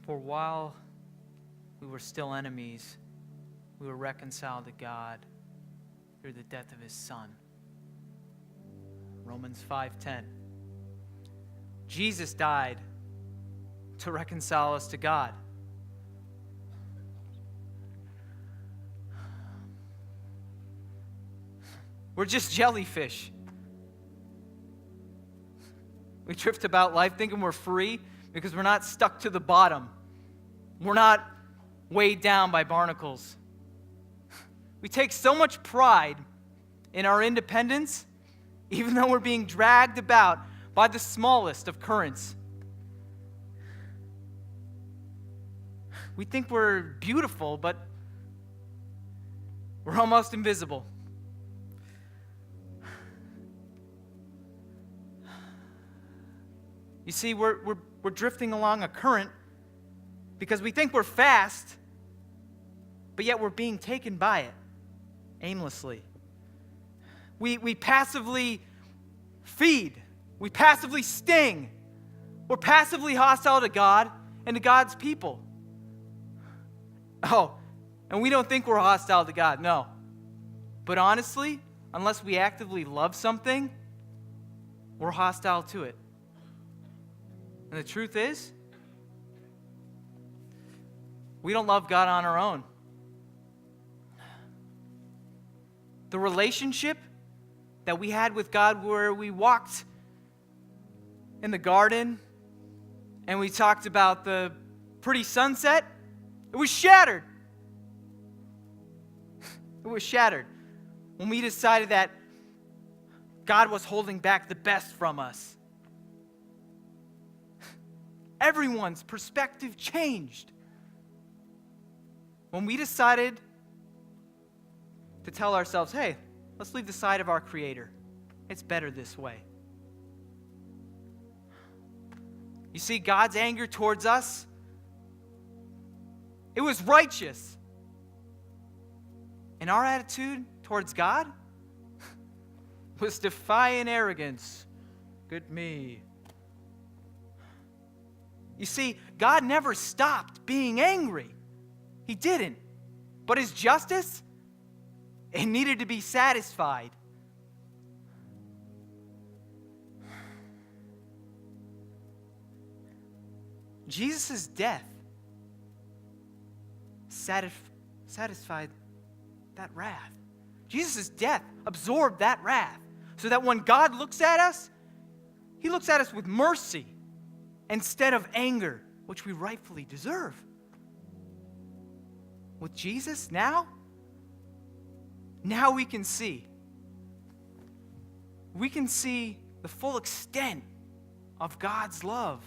For while we were still enemies, we were reconciled to God through the death of his Son. Romans 5:10. Jesus died to reconcile us to God. We're just jellyfish. We drift about life thinking we're free because we're not stuck to the bottom. We're not weighed down by barnacles. We take so much pride in our independence, even though we're being dragged about by the smallest of currents. We think we're beautiful, but we're almost invisible. You see, we're drifting along a current because we think we're fast, but yet we're being taken by it aimlessly. We passively feed. We passively sting. We're passively hostile to God and to God's people. Oh, and we don't think we're hostile to God, no. But honestly, unless we actively love something, we're hostile to it. And the truth is, we don't love God on our own. The relationship that we had with God, where we walked in the garden and we talked about the pretty sunset, it was shattered. It was shattered when we decided that God was holding back the best from us. Everyone's perspective changed when we decided to tell ourselves, hey, let's leave the side of our Creator. It's better this way. You see, God's anger towards us, it was righteous. And our attitude towards God was defiant arrogance. Good me. You see, God never stopped being angry. He didn't. But his justice, it needed to be satisfied. Jesus' death satisfied that wrath. Jesus' death absorbed that wrath so that when God looks at us, he looks at us with mercy instead of anger, which we rightfully deserve. With Jesus, now we can see. We can see the full extent of God's love.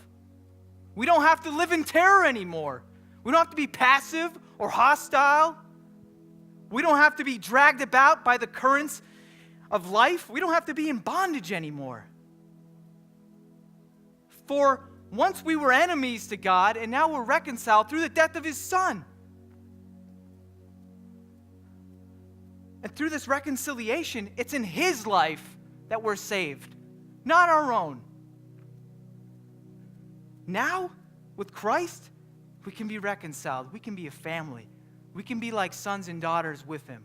We don't have to live in terror anymore. We don't have to be passive or hostile. We don't have to be dragged about by the currents of life. We don't have to be in bondage anymore. For once we were enemies to God, and now we're reconciled through the death of his Son. And through this reconciliation, it's in his life that we're saved, not our own. Now, with Christ, we can be reconciled. We can be a family. We can be like sons and daughters with him.